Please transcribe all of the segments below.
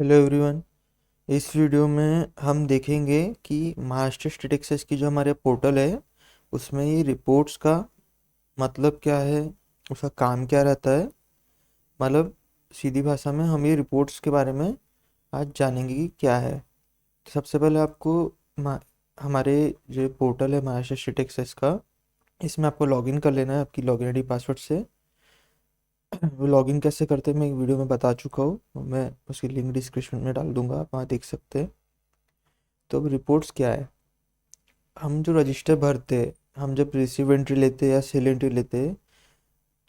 Hello everyone. इस video में हम देखेंगे कि महाराष्ट्र स्टेट एक्सेस की जो हमारे पोर्टल है उसमें ये रिपोर्ट्स का मतलब क्या है, उसका काम क्या रहता है। मतलब सीधी भाषा में हम ये रिपोर्ट्स के बारे में आज जानेंगे कि क्या है। सबसे पहले आपको मा- हमारे जो पोर्टल है महाराष्ट्र स्टेट एक्सेस का, इसमें आपको लॉगिन कर लेना है आपकी लॉगिन आईडी पासवर्ड से। वो लॉगिन कैसे करते हैं मैं एक वीडियो में बता चुका हूँ, मैं उसकी लिंक डिस्क्रिप्शन में डाल दूंगा, आप वहाँ देख सकते हैं। तो अब रिपोर्ट्स क्या है, हम जो रजिस्टर भरते हैं, हम जब रिसीव एंट्री लेते हैं या सेल एंट्री लेते हैं,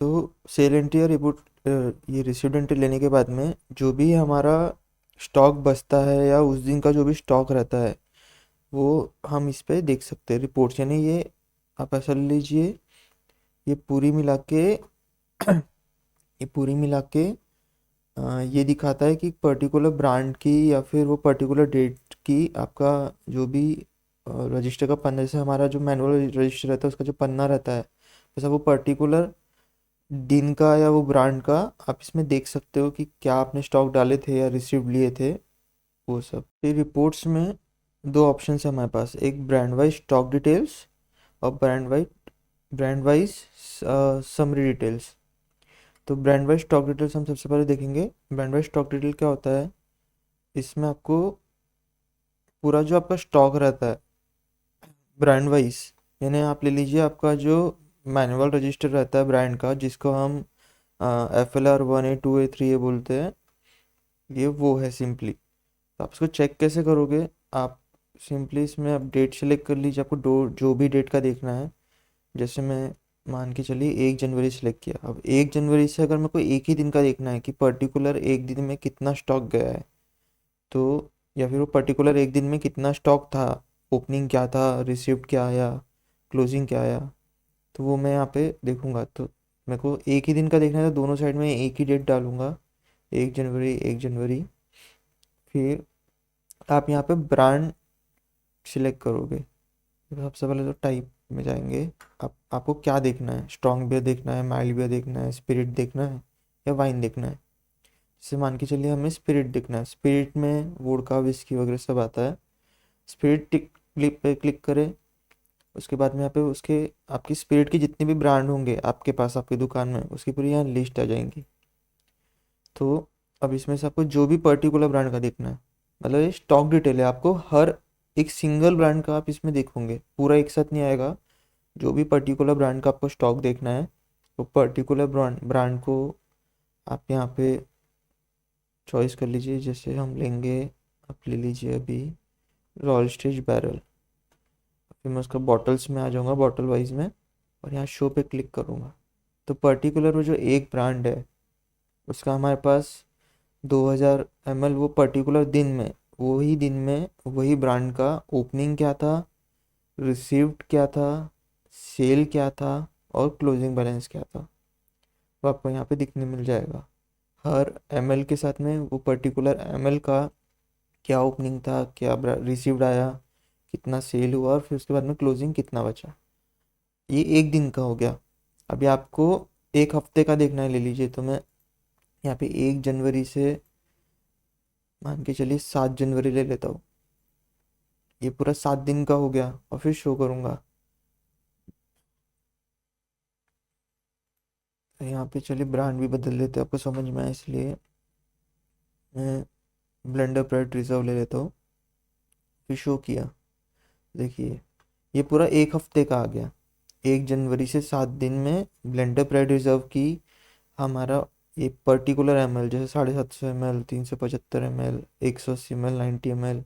तो सेल एंट्री या रिपोर्ट ये रिसीव एंट्री लेने के बाद में जो भी हमारा स्टॉक बचता है या उस दिन का जो भी स्टॉक रहता है वो हम इस पे देख सकते हैं रिपोर्ट्स। यानी ये आप ऐसा ले लीजिए, ये पूरी मिला के ये पूरी मिला के ये दिखाता है कि पर्टिकुलर ब्रांड की या फिर वो पर्टिकुलर डेट की आपका जो भी रजिस्टर का पन्ना, जैसे हमारा जो मैनुअल रजिस्टर रहता है उसका जो पन्ना रहता है, वैसा वो पर्टिकुलर दिन का या वो ब्रांड का आप इसमें देख सकते हो कि क्या आपने स्टॉक डाले थे या रिसीव लिए थे, वो सब। ये रिपोर्ट्स में दो ऑप्शन है हमारे पास, एक ब्रांड वाइज स्टॉक डिटेल्स और ब्रांड वाइज समरी डिटेल्स। तो ब्रांड वाइज स्टॉक डिटेल्स हम सबसे पहले देखेंगे। ब्रांड वाइज स्टॉक डिटेल क्या होता है, इसमें आपको पूरा जो आपका स्टॉक रहता है ब्रांड वाइज, यानी आप ले लीजिए आपका जो मैनुअल रजिस्टर रहता है ब्रांड का, जिसको हम FLR 1A 2A 3A बोलते हैं, ये वो है सिंपली। तो आप इसको चेक कैसे करोगे, आप सिंपली इसमें आप डेट सेलेक्ट कर लीजिए, आपको दो जो भी डेट का देखना है। जैसे मैं मान के चलिए 1 जनवरी सेलेक्ट किया। अब 1 जनवरी से अगर मेरे को एक ही दिन का देखना है कि पर्टिकुलर एक दिन में कितना स्टॉक गया है, तो या फिर वो पर्टिकुलर एक दिन में कितना स्टॉक था, ओपनिंग क्या था, रिसिप्ट क्या आया, क्लोजिंग क्या आया, तो वो मैं यहाँ पे देखूंगा। तो मेरे को एक ही दिन का देखना है तो दोनों साइड में एक ही डेट डालूंगा, 1 जनवरी 1 जनवरी। फिर आप यहाँ पे ब्रांड सिलेक्ट करोगे। तो सबसे पहले तो टाइप में जाएंगे, आपको क्या देखना है, स्ट्रॉन्ग बियर देखना है, माइल्ड बियर देखना है, स्पिरिट देखना है या वाइन देखना है। जैसे मान के चलिए हमें स्पिरिट देखना है, स्पिरिट में वोडका विस्की वगैरह सब आता है। स्पिरिट टिक क्लिक पे क्लिक करें। उसके बाद में यहाँ पे उसके आपकी स्पिरिट की जितनी भी ब्रांड होंगे आपके पास आपकी दुकान में, उसकी पूरी यहाँ लिस्ट आ जाएंगी। तो अब इसमें से आपको जो भी पर्टिकुलर ब्रांड का देखना है, मतलब ये स्टॉक डिटेल है, आपको हर एक सिंगल ब्रांड का आप इसमें देखोगे, पूरा एक साथ नहीं आएगा। जो भी पर्टिकुलर ब्रांड का आपको स्टॉक देखना है, वो पर्टिकुलर ब्रांड को आप यहाँ पे चॉइस कर लीजिए। जैसे हम लेंगे, आप ले लीजिए अभी रॉयल स्टेज बैरल। फिर मैं उसका बॉटल्स में आ जाऊँगा, बॉटल वाइज में, और यहाँ शो पे क्लिक करूँगा। तो पर्टिकुलर वो जो एक ब्रांड है उसका हमारे पास 2000 ml वो पर्टिकुलर दिन में, वही दिन में वही ब्रांड का ओपनिंग क्या था, रिसीव्ड क्या था, सेल क्या था और क्लोजिंग बैलेंस क्या था, वो आपको यहाँ पे दिखने मिल जाएगा। हर ml के साथ में वो पर्टिकुलर ml का क्या ओपनिंग था, क्या रिसीव्ड आया, कितना सेल हुआ और फिर उसके बाद में क्लोजिंग कितना बचा। ये एक दिन का हो गया। अभी आपको एक हफ्ते का देखना है, ले लीजिए। तो मैं यहाँ पे 1 जनवरी से मान के चलिए 7 जनवरी ले लेता हूँ। ये पूरा 7 दिन का हो गया और फिर शो करूँगा। तो यहाँ पे चलिए ब्रांड भी बदल लेते हैं आपको समझ में आए, इसलिए मैं ब्लेंडर प्राइड रिजर्व ले लेता हूँ। फिर शो किया, देखिए ये पूरा एक हफ्ते का आ गया। 1 जनवरी से 7 दिन में ब्लेंडर प्राइड रिजर्व की हमारा ये पर्टिकुलर ml, जैसे 750 ml, 375 ml, 180 ml, 90 ml,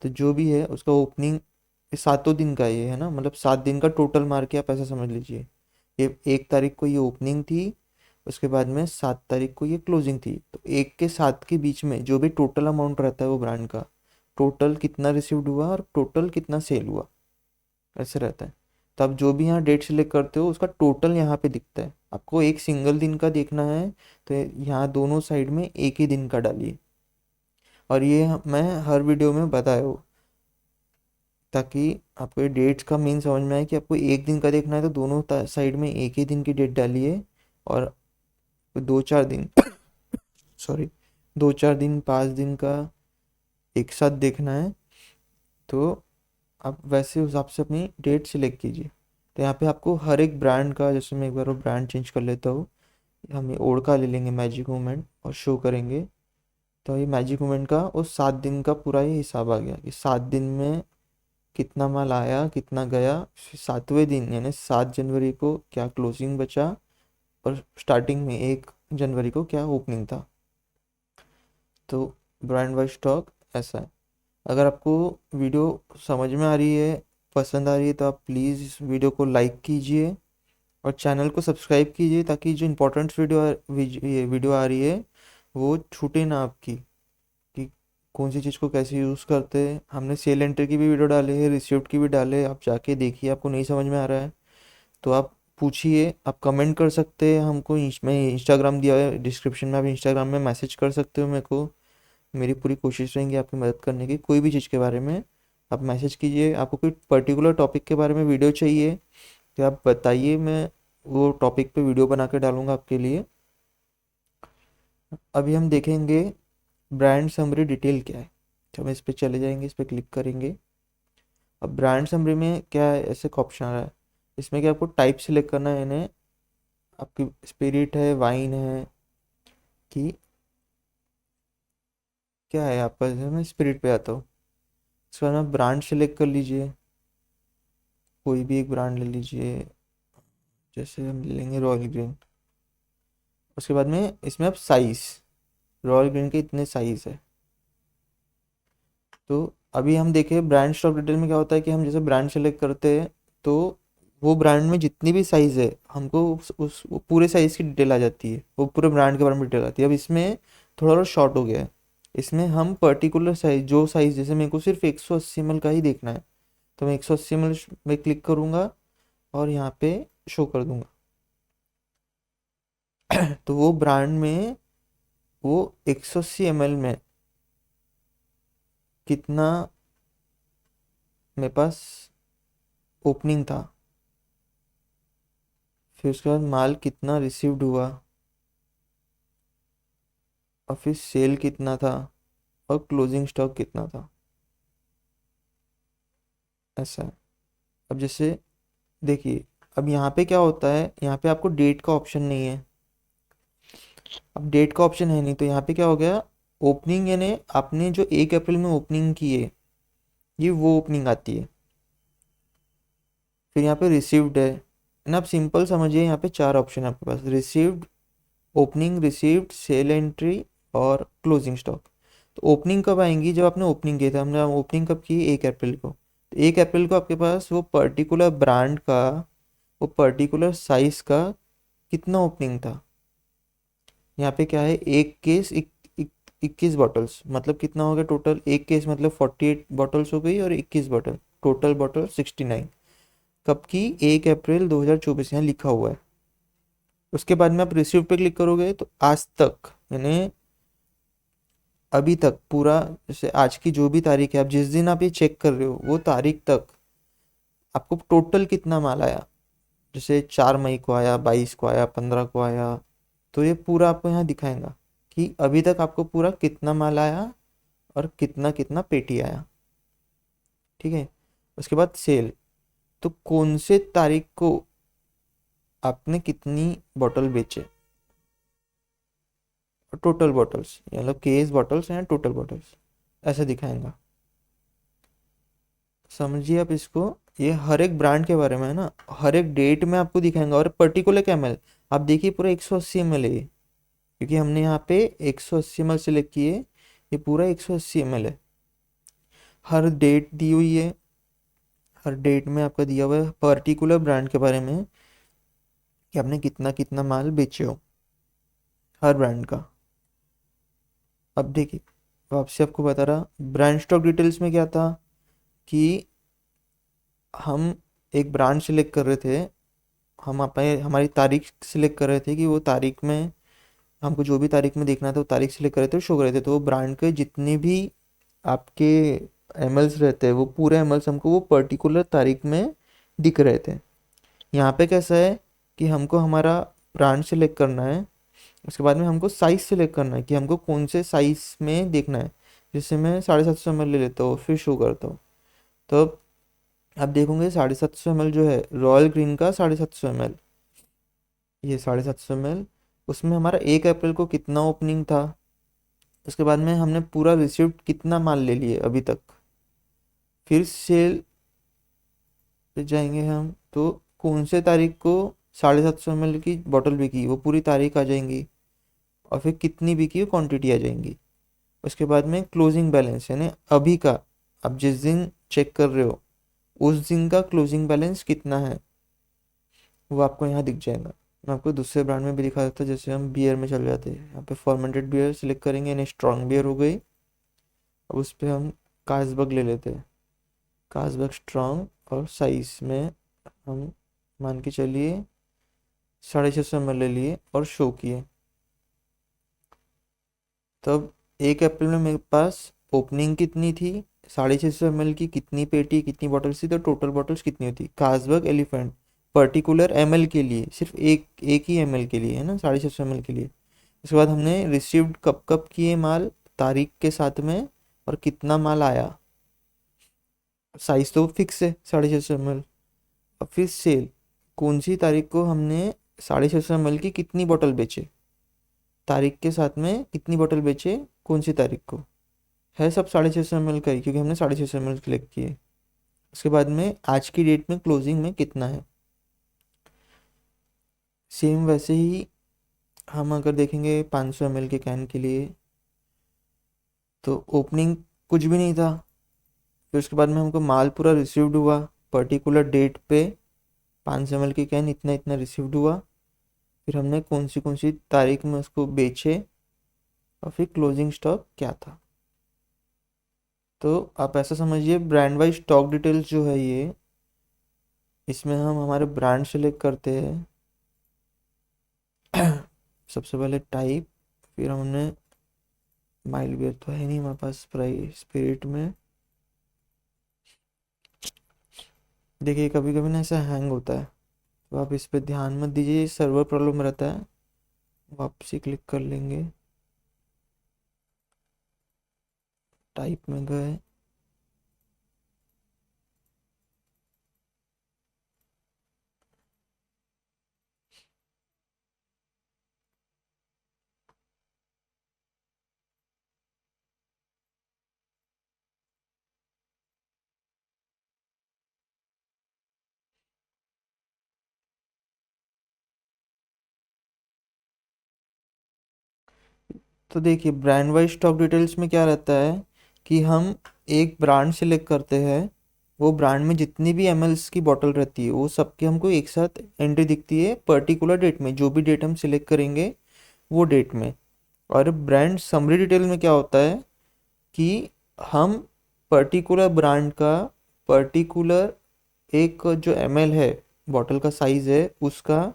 तो जो भी है उसका ओपनिंग ये सातों दिन का ये है ना, मतलब 7 दिन का टोटल मार के आप ऐसा समझ लीजिए। ये 1 तारीख को ये ओपनिंग थी, उसके बाद में 7 तारीख को ये क्लोजिंग थी। तो 1 के 7 के बीच में जो भी टोटल अमाउंट रहता है वो ब्रांड का, टोटल कितना रिसीव्ड हुआ और टोटल कितना सेल हुआ, ऐसे रहता है। तो आप जो भी यहाँ डेट सेलेक्ट करते हो उसका टोटल यहाँ पे दिखता है। आपको एक सिंगल दिन का देखना है तो यहाँ दोनों साइड में एक ही दिन का डालिए। और ये मैं हर वीडियो में बताया हूँ ताकि आपको ये डेट्स का मेन समझ में आए कि आपको एक दिन का देखना है तो दोनों साइड में एक ही दिन की डेट डालिए। और 2 4 दिन सॉरी 2 4 दिन 5 दिन का एक साथ देखना है तो आप वैसे हिसाब से अपनी डेट सिलेक्ट कीजिए। तो यहाँ पे आपको हर एक ब्रांड का, जैसे मैं एक बार वो ब्रांड चेंज कर लेता हूँ, हम ये ओढ़का ले लेंगे मैजिक मोमेंट और शो करेंगे। तो ये मैजिक मोमेंट का उस 7 दिन का पूरा ये हिसाब आ गया कि 7 दिन में कितना माल आया कितना गया। 7वें दिन यानी 7 जनवरी को क्या क्लोजिंग बचा और स्टार्टिंग में 1 जनवरी को क्या ओपनिंग था। तो ब्रांड वाइज स्टॉक ऐसा है। अगर आपको वीडियो समझ में आ रही है, पसंद आ रही है, तो आप प्लीज़ इस वीडियो को लाइक कीजिए और चैनल को सब्सक्राइब कीजिए ताकि जो इम्पोर्टेंट ये वीडियो आ रही है वो छूटे ना आपकी, कि कौन सी चीज़ को कैसे यूज़ करते हैं। हमने सेल एंट्री की भी वीडियो डाली है, रिसिप्ट की भी डाले है, आप जाके देखिए। आपको नहीं समझ में आ रहा है तो आप पूछिए, आप कमेंट कर सकते हैं हमको। मैं इंस्टाग्राम दिया है डिस्क्रिप्शन में, आप इंस्टाग्राम में मैसेज कर सकते हो मेरे को। मेरी पूरी कोशिश रहेंगी आपकी मदद करने की। कोई भी चीज़ के बारे में आप मैसेज कीजिए। आपको कोई पर्टिकुलर टॉपिक के बारे में वीडियो चाहिए तो आप बताइए, मैं वो टॉपिक पे वीडियो बना के डालूंगा आपके लिए। अभी हम देखेंगे ब्रांड समरी डिटेल क्या है। तो हम इस पे चले जाएंगे, इस पे क्लिक करेंगे। अब ब्रांड समरी में क्या है, ऐसे का ऑप्शन आ रहा है। इसमें क्या आपको टाइप सिलेक्ट करना है, यानी आपकी स्पिरिट है, वाइन है कि क्या है आपका। जैसे मैं स्पिरिट पे आता हूँ, इसके बाद आप ब्रांड सेलेक्ट कर लीजिए, कोई भी एक ब्रांड ले लीजिए। जैसे हम ले लेंगे रॉयल ग्रीन। उसके बाद में इसमें आप साइज, रॉयल ग्रीन के इतने साइज है। तो अभी हम देखें ब्रांड स्टॉक डिटेल में क्या होता है कि हम जैसे ब्रांड सेलेक्ट करते हैं तो वो ब्रांड में जितनी भी साइज़ है हमको वो पूरे साइज़ की डिटेल आ जाती है, वो पूरे ब्रांड के बारे में डिटेल आती है। अब इसमें थोड़ा और शॉर्ट हो गया है। इसमें हम पर्टिकुलर साइज, जो साइज़, जैसे मेरे को सिर्फ 180 ml का ही देखना है तो मैं 180 ml में क्लिक करूँगा और यहाँ पे शो कर दूंगा। तो वो ब्रांड में वो 180 ml में कितना मेरे पास ओपनिंग था, फिर उसके बाद माल कितना रिसीव्ड हुआ और फिर सेल कितना था और क्लोजिंग स्टॉक कितना था, ऐसा है। अब जैसे देखिए, अब यहाँ पे क्या होता है, यहाँ पे आपको डेट का ऑप्शन नहीं है। अब डेट का ऑप्शन है नहीं तो यहाँ पे क्या हो गया, ओपनिंग यानी आपने जो 1 अप्रैल में ओपनिंग की है ये वो ओपनिंग आती है। फिर यहाँ पे रिसीव्ड है ना, आप सिंपल समझिए, यहाँ पे 4 ऑप्शन है आपके पास, received, opening, received, sale entry और क्लोजिंग स्टॉक। तो ओपनिंग कब आएंगी, जब आपने ओपनिंग किया था। हमने ओपनिंग कब की, 1 अप्रैल को। तो 1 अप्रैल को आपके पास वो पर्टिकुलर ब्रांड का, वो पर्टिकुलर साइज का कितना ओपनिंग था। यहाँ पे क्या है, एक केस 21 बॉटल्स, मतलब कितना हो गया टोटल, एक केस मतलब 48 बॉटल्स हो गई और 21 बॉटल, टोटल बॉटल 69। कब की, 1 अप्रैल 2024, यहाँ लिखा हुआ है। उसके बाद में आप रिसीव पे क्लिक करोगे तो आज तक, यानी अभी तक पूरा, जैसे आज की जो भी तारीख है, आप जिस दिन आप ये चेक कर रहे हो वो तारीख तक आपको टोटल कितना माल आया। जैसे 4 मई को आया, 22 को आया, 15 को आया, तो ये पूरा आपको यहाँ दिखाएगा कि अभी तक आपको पूरा कितना माल आया और कितना कितना पेटी आया। ठीक है। उसके बाद सेल, तो कौन से तारीख को आपने कितनी बॉटल बेचे, टोटल बॉटल्स, मतलब केस बॉटल्स हैं, टोटल बॉटल्स, ऐसे दिखाएगा। समझिए आप इसको, ये हर एक ब्रांड के बारे में है ना, हर एक डेट में आपको दिखाएगा। और पर्टिकुलर ml, आप देखिए पूरा 180 ml है ये, क्योंकि हमने यहाँ पे 180 ml सेलेक्ट किए, ये पूरा 180 ml है। हर डेट दी हुई है, हर डेट में आपका दिया हुआ है पर्टिकुलर ब्रांड के बारे में कि आपने कितना कितना माल बेचे हो, हर ब्रांड का। अब देखिए, वापसी आपको बता रहा, ब्रांड स्टॉक डिटेल्स में क्या था कि हम एक ब्रांड सेलेक्ट कर रहे थे, हम अपने हमारी तारीख सिलेक्ट कर रहे थे कि वो तारीख में हमको जो भी तारीख में देखना था वो तारीख सिलेक्ट कर रहे थे, शो कर रहे थे। तो वो ब्रांड के जितने भी आपके एमएल्स रहते हैं वो पूरे एमएल्स हमको वो पर्टिकुलर तारीख में दिख रहे थे। यहाँ पे कैसा है कि हमको हमारा ब्रांड सेलेक्ट करना है, उसके बाद में हमको साइज़ सेलेक्ट करना है कि हमको कौन से साइज़ में देखना है। जिससे मैं 750 ml ले लेता हूँ, फिर शो करता हूँ। तो अब आप देखोगे 750 ml जो है रॉयल ग्रीन का 750 ml, ये 750 ml, उसमें हमारा 1 अप्रैल को कितना ओपनिंग था, उसके बाद में हमने पूरा रिसिप्ट कितना माल ले लिए अभी तक, फिर सेल पे जाएंगे हम तो कौन से तारीख को 750 ml की बॉटल बिकी वो पूरी तारीख आ जाएंगी, और फिर कितनी बिकी वो क्वांटिटी आ जाएंगी। उसके बाद में क्लोजिंग बैलेंस यानी अभी का, आप जिस दिन चेक कर रहे हो उस दिन का क्लोजिंग बैलेंस कितना है वो आपको यहाँ दिख जाएगा। मैं आपको दूसरे ब्रांड में भी दिखा देता हूँ, जैसे हम बियर में चल जाते हैं, यहाँ पे फर्मेंटेड बियर सिलेक्ट करेंगे यानी स्ट्रॉन्ग बियर हो गई। अब उस पर हम कार्लसबर्ग ले लेते हैं, कार्लसबर्ग स्ट्रॉन्ग, और साइज में हम मान के चलिए 650 ml ले लिए और शो किए। तब 1 अप्रैल में मेरे पास ओपनिंग कितनी थी, 650 ml की कितनी पेटी कितनी बॉटल्स थी, तो टोटल बॉटल्स कितनी होती, कार्लसबर्ग एलिफेंट पर्टिकुलर एमएल के लिए, सिर्फ एक एक ही एमएल के लिए है ना, 650 ml के लिए। उसके बाद हमने रिसीव्ड कब कब किए माल, तारीख के साथ में, और कितना माल आया, साइज तो फिक्स है 650 ml। अब फिर सेल, कौन सी तारीख को हमने 650 ml की कितनी बोतल बेचे, तारीख के साथ में कितनी बोतल बेचे कौन सी तारीख को, है सब 650 ml का ही क्योंकि हमने 650 ml कलेक्ट किए। उसके बाद में आज की डेट में क्लोजिंग में कितना है, सेम वैसे ही हम अगर देखेंगे 500 ml के कैन के लिए तो ओपनिंग कुछ भी नहीं था, फिर उसके बाद में हमको माल पूरा रिसीव्ड हुआ पर्टिकुलर डेट पे, 500 ml की कैन इतना इतना रिसीव्ड हुआ, फिर हमने कौन सी तारीख में उसको बेचे, और फिर क्लोजिंग स्टॉक क्या था। तो आप ऐसा समझिए ब्रांड वाइज स्टॉक डिटेल्स जो है ये, इसमें हम हमारे ब्रांड सेलेक्ट करते हैं सबसे पहले टाइप, फिर हमने माइल्ड बियर तो है नहीं हमारे पास, स्प्राइट स्पिरिट में देखिए कभी कभी ना ऐसा हैंग होता है, तो आप इस पे ध्यान मत दीजिए, सर्वर प्रॉब्लम रहता है। वापसी क्लिक कर लेंगे, टाइप में गए, तो देखिए ब्रांड वाइज स्टॉक डिटेल्स में क्या रहता है कि हम एक ब्रांड सेलेक्ट करते हैं, वो ब्रांड में जितनी भी एमएल्स की बॉटल रहती है वो सबकी हमको एक साथ एंट्री दिखती है पर्टिकुलर डेट में, जो भी डेट हम सिलेक्ट करेंगे वो डेट में। और ब्रांड समरी डिटेल में क्या होता है कि हम पर्टिकुलर ब्रांड का पर्टिकुलर एक जो एमएल है, बॉटल का साइज है उसका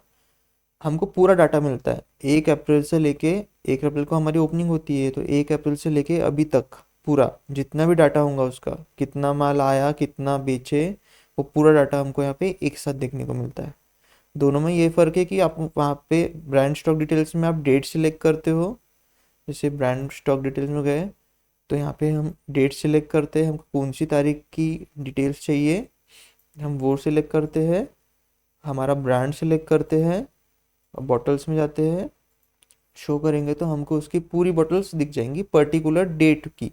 हमको पूरा डाटा मिलता है 1 अप्रैल से लेके, 1 अप्रैल को हमारी ओपनिंग होती है तो 1 अप्रैल से लेके अभी तक पूरा जितना भी डाटा होगा उसका, कितना माल आया कितना बेचे, वो पूरा डाटा हमको यहाँ पे एक साथ देखने को मिलता है। दोनों में ये फ़र्क है कि आप वहाँ पे ब्रांड स्टॉक डिटेल्स में आप डेट सिलेक्ट करते हो, जैसे ब्रांड स्टॉक डिटेल्स में गए तो यहाँ पे हम डेट सिलेक्ट करते हैं, हमको कौन सी तारीख की डिटेल्स चाहिए हम वो सिलेक्ट करते हैं, हमारा ब्रांड सिलेक्ट करते हैं, और बॉटल्स में जाते हैं, शो करेंगे तो हमको उसकी पूरी बॉटल्स दिख जाएंगी पर्टिकुलर डेट की।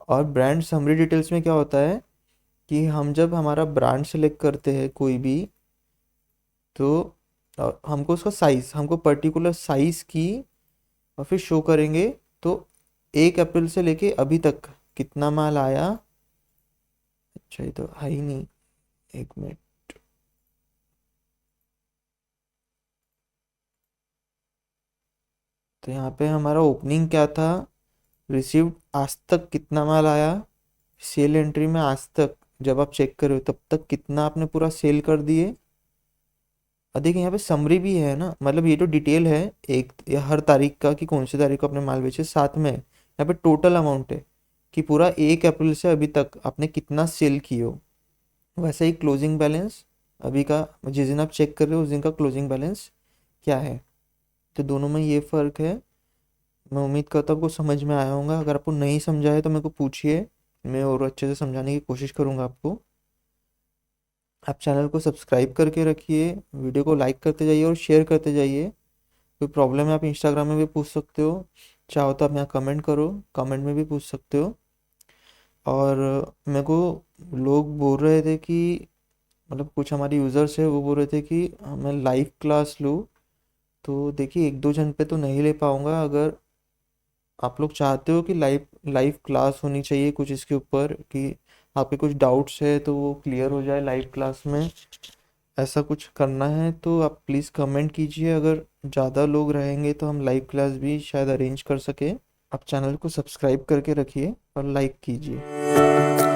और ब्रांड समरी डिटेल्स में क्या होता है कि हम जब हमारा ब्रांड सेलेक्ट करते हैं कोई भी, तो हमको उसका साइज़, हमको पर्टिकुलर साइज़ की, और फिर शो करेंगे तो 1 अप्रैल से लेके अभी तक कितना माल आया। अच्छा ये तो है ही नहीं, एक मिनट, तो यहाँ पे हमारा ओपनिंग क्या था, रिसीव्ड आज तक कितना माल आया, सेल एंट्री में आज तक जब आप चेक करो तब तक कितना आपने पूरा सेल कर दिए। और देखिए यहाँ पे समरी भी है ना, मतलब ये तो डिटेल है एक हर तारीख का कि कौन सी तारीख को आपने माल बेचे, साथ में यहाँ पे टोटल अमाउंट है कि पूरा 1 अप्रैल से अभी तक आपने कितना सेल किए हो। वैसे ही क्लोजिंग बैलेंस अभी का, जिस दिन आप चेक कर रहे हो उस दिन का क्लोजिंग बैलेंस क्या है, तो दोनों में ये फ़र्क है। मैं उम्मीद करता हूँ आपको समझ में आया होगा। अगर आपको नहीं समझा है तो मेरे को पूछिए, मैं और अच्छे से समझाने की कोशिश करूँगा आपको। आप चैनल को सब्सक्राइब करके रखिए, वीडियो को लाइक करते जाइए और शेयर करते जाइए। कोई प्रॉब्लम है आप इंस्टाग्राम में भी पूछ सकते हो, चाहो तो आप यहाँ कमेंट करो, कमेंट में भी पूछ सकते हो। और मेरे को लोग बोल रहे थे कि मतलब कुछ हमारे यूज़र्स है वो बोल रहे थे कि मैं लाइव क्लास लूँ। तो देखिए एक दो जन पे तो नहीं ले पाऊँगा। अगर आप लोग चाहते हो कि लाइव लाइव क्लास होनी चाहिए कुछ इसके ऊपर, कि आपके कुछ डाउट्स है तो वो क्लियर हो जाए लाइव क्लास में, ऐसा कुछ करना है तो आप प्लीज़ कमेंट कीजिए। अगर ज़्यादा लोग रहेंगे तो हम लाइव क्लास भी शायद अरेंज कर सके। आप चैनल को सब्सक्राइब करके रखिए और लाइक कीजिए।